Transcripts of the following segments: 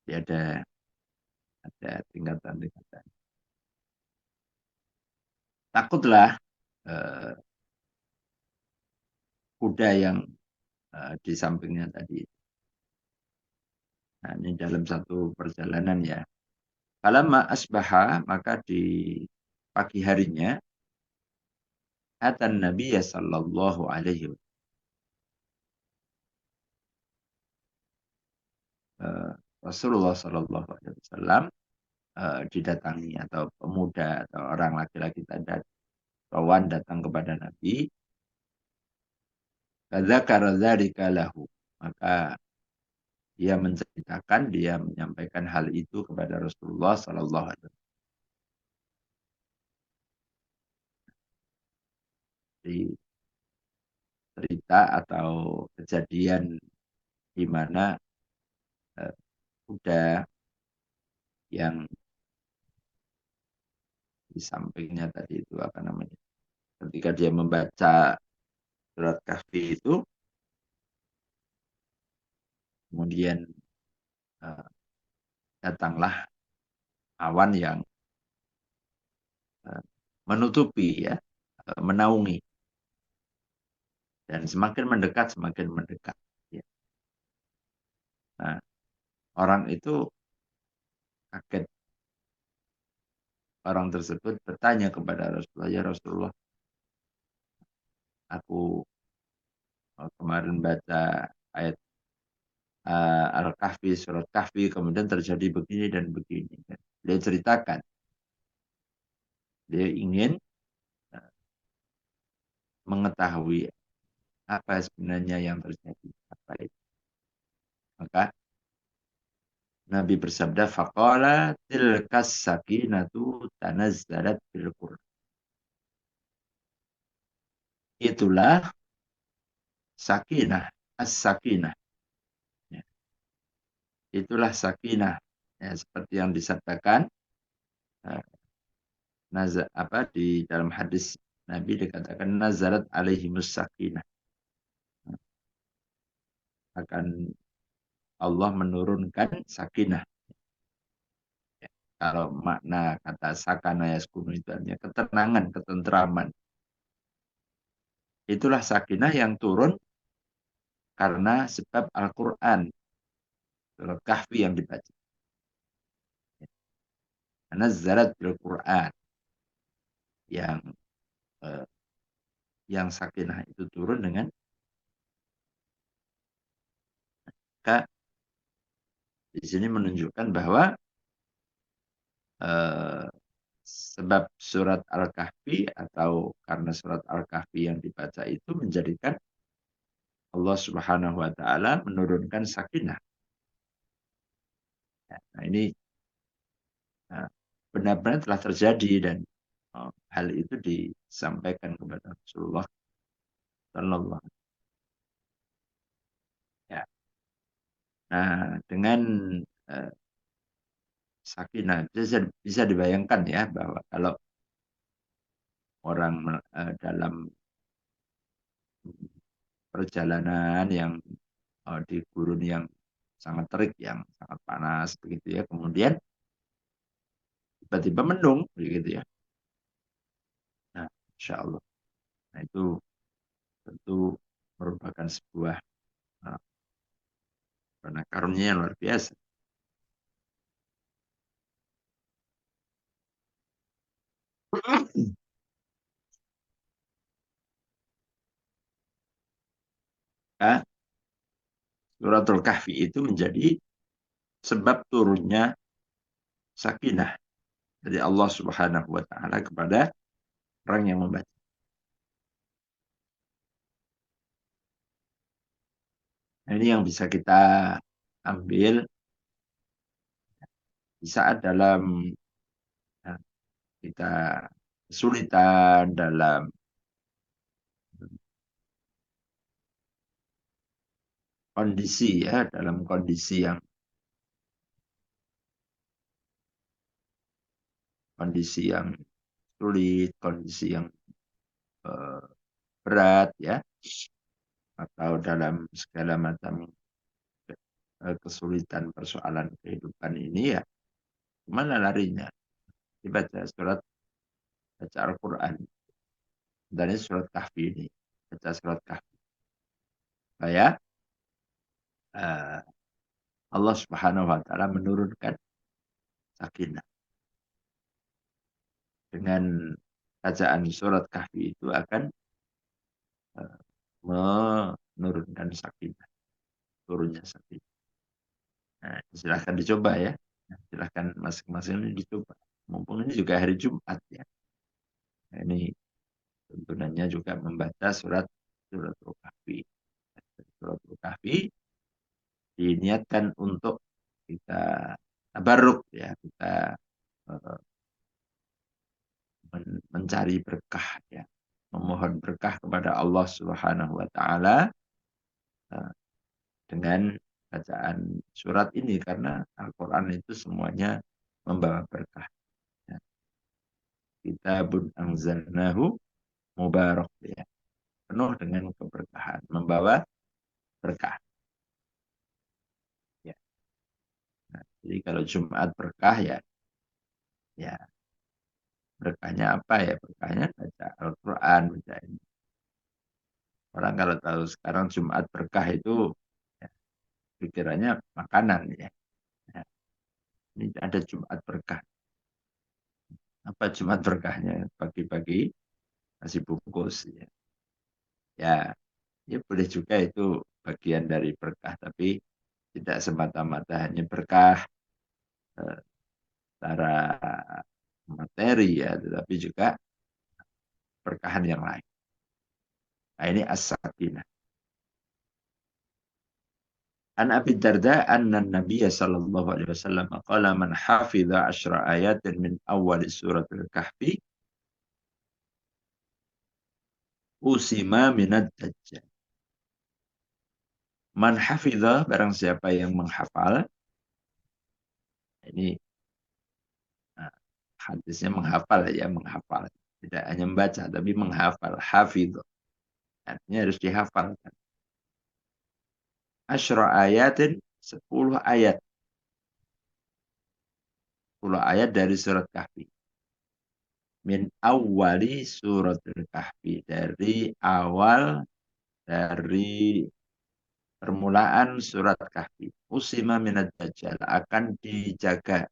Dia ada tingkatan-tingkatan. Takutlah eh, kuda yang di sampingnya tadi. Nah, ini dalam satu perjalanan ya. Falamma asbaha, maka di pagi harinya, atan Nabiya sallallahu alaihi wasallam. Rasulullah sallallahu alaihi wasallam didatangi atau pemuda atau orang laki-laki tadi kawan datang kepada Nabi. Kadzakara dzalika lahu. Maka dia menceritakan, dia menyampaikan hal itu kepada Rasulullah sallallahu alaihi wasallam. Di cerita atau kejadian di mana kuda yang di sampingnya tadi itu apa namanya? Ketika dia membaca surat Kahfi itu, kemudian uh, datanglah awan yang uh, menutupi ya, menaungi dan semakin mendekat. Ya. Nah, orang itu kaget. Orang tersebut bertanya kepada Rasulullah, ya Rasulullah, aku kemarin baca ayat Al-Kahfi, surat Kahfi, kemudian terjadi begini dan begini. Dia ceritakan, dia ingin mengetahui apa sebenarnya yang terjadi. Apa itu. Maka Nabi bersabda, faqala tilkas sakinatu tanazzalat bil Qur'an. Itulah sakinah, as-sakinah. Ya, itulah sakinah. Ya, seperti yang disabdakan eh, apa di dalam hadis Nabi dikatakan nazarat alaihimus sakinah. Akan Allah menurunkan sakinah. Ya, kalau makna kata sakana yaskunu itu artinya ketenangan, ketentraman. Itulah sakinah yang turun karena sebab Al-Quran, surat Kahfi yang dibaca. Karena zarat bil-Quran yang eh, yang sakinah itu turun dengan maka di sini menunjukkan bahwa eh, sebab surat Al-Kahfi atau karena surat Al-Kahfi yang dibaca itu menjadikan Allah Subhanahu wa taala menurunkan sakinah. Nah, ini nah, benar-benar telah terjadi dan hal itu disampaikan kepada Rasulullah Sallallahu Alaihi Wasallam. Ya. Nah, dengan uh, sakinah bisa dibayangkan ya bahwa kalau orang dalam perjalanan yang di gurun yang sangat terik, yang sangat panas begitu ya, kemudian tiba-tiba mendung begitu ya. Nah, insya Allah. Nah, itu tentu merupakan sebuah uh, karunia yang luar biasa. Ya, Suratul Kahfi itu menjadi sebab turunnya sakinah dari Allah Subhanahu wa taala kepada orang yang membaca. Nah, ini yang bisa kita ambil di saat dalam ya, kita kesulitan dalam kondisi ya, dalam kondisi yang sulit, kondisi yang eh, berat ya, atau dalam segala macam kesulitan persoalan kehidupan ini ya, kemana larinya? Dibaca surat, baca Al-Quran. Dan ini surat Kahfi ini. Baca surat Kahfi. Supaya eh, Allah Subhanahu wa Ta'ala menurunkan sakinah. Dengan bacaan surat Kahfi itu akan eh, menurunkan sakinah, turunnya sakinah. Nah, silahkan dicoba ya. Nah, silahkan masing-masing ini dicoba. Mumpung ini juga hari Jumat ya. Nah, ini tuntunannya juga membaca surat surat Al-Kahfi. Surat Al-Kahfi diniatkan untuk kita tabarruk ya, kita eh, mencari berkah ya, memohon berkah kepada Allah Subhanahu wa taala dengan bacaan surat ini karena Al-Qur'an itu semuanya membawa berkah. Ya. Kitabun anzalnahu mubarak ya. Penuh dengan keberkahan, membawa berkah. Ya. Nah, jadi kalau Jumat berkah ya, ya berkahnya apa ya? Berkahnya baca Al-Quran, baca ini. Orang kalau tahu sekarang Jumat berkah itu ya, pikirannya makanan ya. Ya. Ini ada Jumat berkah. Apa Jumat berkahnya? Pagi-pagi nasi bungkus. Ya. Ya, ya boleh juga itu bagian dari berkah, tapi tidak semata-mata hanya berkah eh, secara materi ya, tetapi juga berkahan yang lain. Nah, ini as-sakinah. An Abi Darda anna Nabiy sallallahu alaihi wasallam qala man hafidha 10 ayatin min awal surat al-Kahfi usima minad dajjal. Man hafidha barang siapa yang menghafal, ini nah, hadisnya menghafal ya, menghafal. Tidak hanya membaca tapi menghafal, hafidh. Artinya harus dihafalkan. 10 ayatin 10 ayat. 10 ayat dari surat Kahfi. Min awali surat Kahfi. Dari awal, dari permulaan surat Kahfi. Usima minad dajjal. Akan dijaga.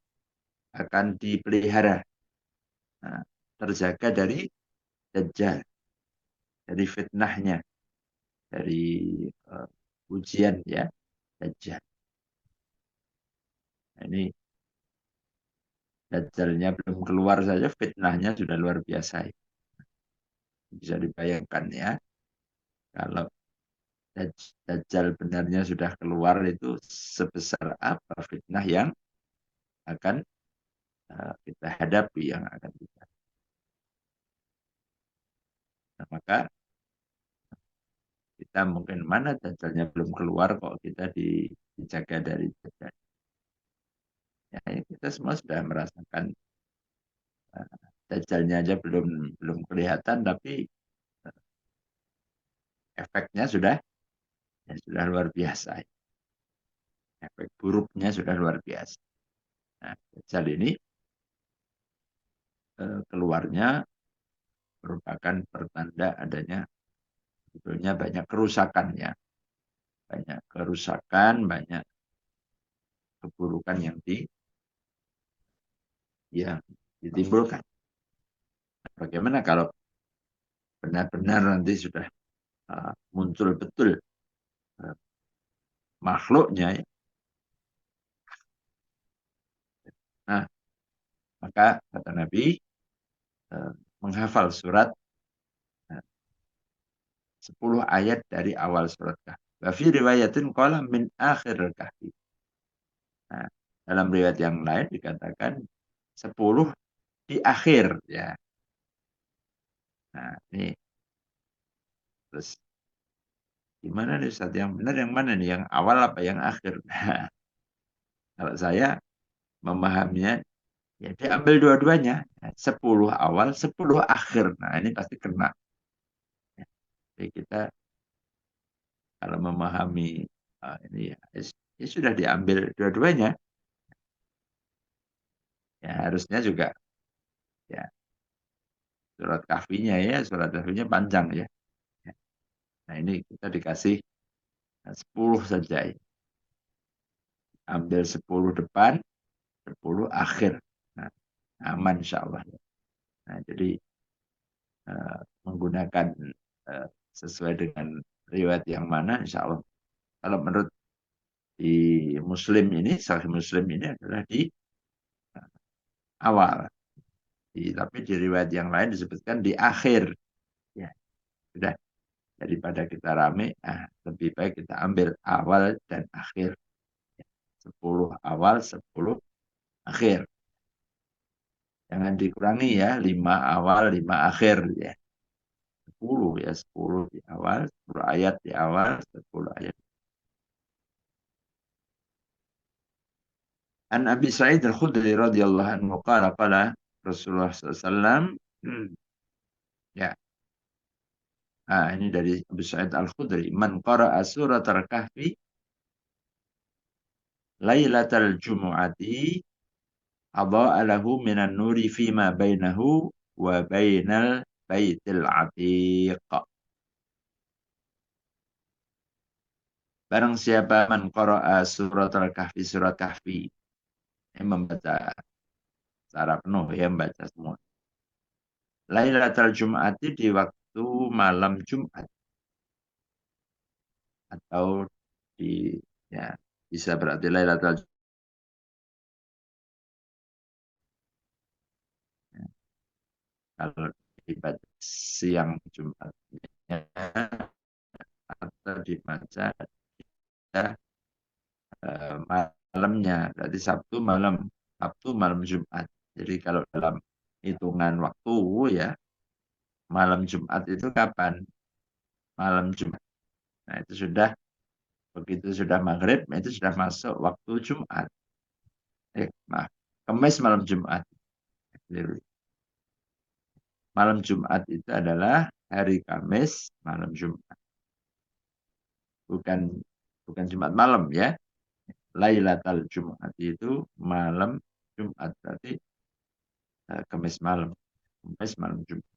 Akan dipelihara. Nah, terjaga dari dajjal. Dari fitnahnya. Dari ujian ya. Dajjal. Nah, ini dajjalnya belum keluar saja fitnahnya sudah luar biasa. Bisa dibayangkan ya. Kalau Dajjal benarnya sudah keluar itu sebesar apa fitnah yang akan kita hadapi, yang akan kita. Nah, maka kita mungkin mana Dajjalnya belum keluar kok kita dijaga dari Dajjal. Ya, kita semua sudah merasakan Dajjalnya aja belum kelihatan tapi efeknya sudah ya, sudah luar biasa. Efek buruknya sudah luar biasa. Nah, Dajjal ini keluarnya merupakan pertanda adanya sebetulnya banyak kerusakan ya, banyak kerusakan, banyak keburukan yang ditimbulkan. Bagaimana kalau benar-benar nanti sudah muncul betul uh, makhluknya ya. Nah, maka kata Nabi uh, menghafal surat uh, 10 ayat dari awal surat Kahfi. Wa fi riwayatin qala min akhir Kahfi. Nah, dalam riwayat yang lain dikatakan 10 di akhir ya. Nah, ini terus gimana nih Ustaz? Yang benar yang mana nih? Yang awal apa yang akhir? Nah, kalau saya memahaminya, ya diambil dua-duanya. 10 awal, 10 akhir. Nah, ini pasti kena. Jadi kita kalau memahami ini ya, ya sudah diambil dua-duanya. Ya harusnya juga ya surat kahfinya panjang ya. Ya. Nah ini kita dikasih 10 saja ya. Ambil 10 depan, 10 akhir. Nah, aman insya Allah. Nah, jadi menggunakan sesuai dengan riwayat yang mana insya Allah. Kalau menurut di Muslim ini, Sahih Muslim ini adalah di awal. Tapi di riwayat yang lain disebutkan di akhir. Ya, sudah. Daripada kita rame, lebih baik kita ambil awal dan akhir. 10 awal, 10 akhir. Jangan dikurangi ya, 5 awal, 5 akhir ya. 10 ya, 10 di awal, 10 ayat di awal, 10 ayat. An Abi Sa'id Al-Khudri radhiyallahu anhu qala Rasulullah SAW, ya. Ini dari Abu Sa'id Al-Khudri, man qara'a surat Al-Kahfi lailatal jumu'ati adha'a lahu minan nuri fima bainahu wa bainal baitil atiq. Barang siapa man qara'a surat Al-Kahfi, surat Kahfi, yang membaca secara penuh ya, membaca semua. Lailatul Jum'ati di waktu malam Jumat, atau di ya bisa berarti Lailatul Jumat. Kalau dibaca siang Jumatnya atau dibaca malamnya, berarti Sabtu malam Jumat. Jadi kalau dalam hitungan waktu ya, malam Jumat itu kapan? Malam Jumat. Nah itu sudah, begitu sudah maghrib, itu sudah masuk waktu Jumat. Maaf, Kamis malam Jumat. Malam Jumat itu adalah hari Kamis malam Jumat. Bukan bukan Jumat malam ya. Lailatul Jumat itu malam Jumat, berarti Kamis malam. Kamis malam Jumat.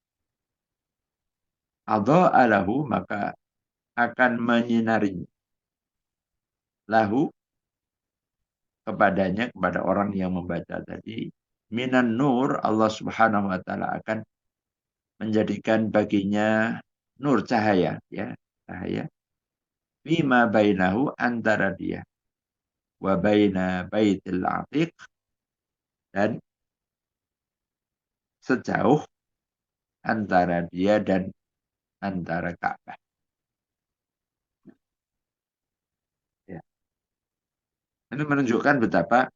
Adha'alahu, maka akan menyinari lahu kepadanya, kepada orang yang membaca tadi, minan nur, Allah Subhanahu wa taala akan menjadikan baginya nur, cahaya ya, cahaya bima bainahu, antara dia wa baina baitil atiq, dan sejauh antara dia dan antara Ka'bah. Ya. Ini menunjukkan betapa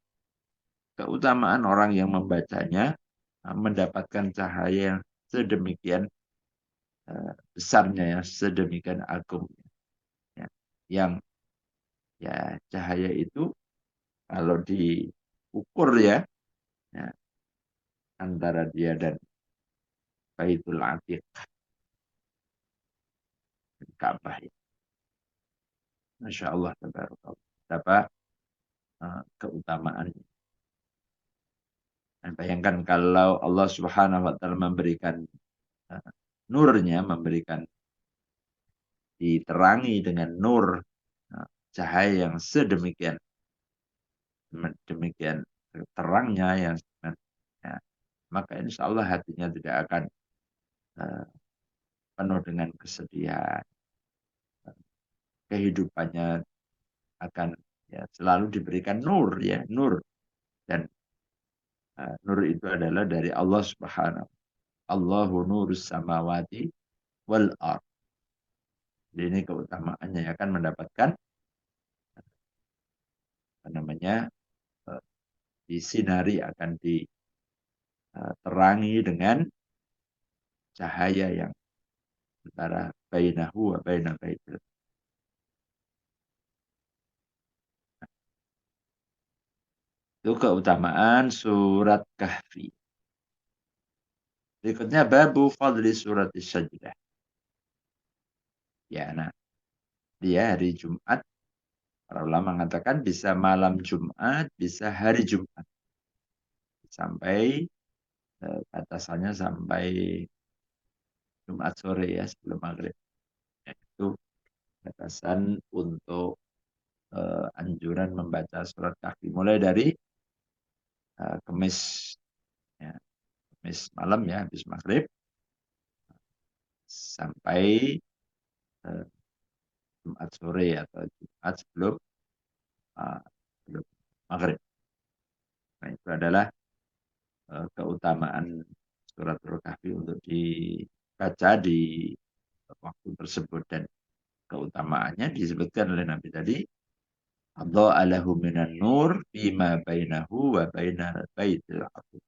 keutamaan orang yang membacanya, mendapatkan cahaya yang sedemikian besarnya, ya, sedemikian agung. Ya. Yang ya cahaya itu kalau diukur ya, ya antara dia dan Baitul Atiq, Ka'bah. Ya. Masya Allah, betapa keutamaannya. Dan bayangkan kalau Allah Subhanahu wa taala memberikan nurnya, memberikan, diterangi dengan nur, cahaya yang sedemikian demikian terangnya, yang ya, maka insya Allah hatinya tidak akan penuh dengan kesedihan. Kehidupannya akan ya selalu diberikan nur ya, nur. Dan nur itu adalah dari Allah Subhanahu. Allahu nurus samawati wal ard. Jadi ini keutamaannya, akan mendapatkan apa namanya, disinari, akan diterangi dengan cahaya yang antara bainahu wa baina baitil. Itu keutamaan surat Kahfi. Berikutnya babu fadli surat Sajdah. Ya, nah dia hari Jumat Para ulama mengatakan bisa malam Jumat, bisa hari Jumat. Sampai batasannya sampai Jumat sore ya sebelum maghrib. Itu batasan untuk anjuran membaca surat Kahfi. Mulai dari Kemis, ya, Kemis malam ya, habis maghrib, sampai uh, Jumat sore atau Jumat uh, sebelum maghrib. Nah itu adalah keutamaan surat Al-Kahfi untuk dibaca di waktu tersebut dan keutamaannya disebutkan oleh Nabi tadi Allah alahu minan nur bima bainahu wa bainal baitil atiq.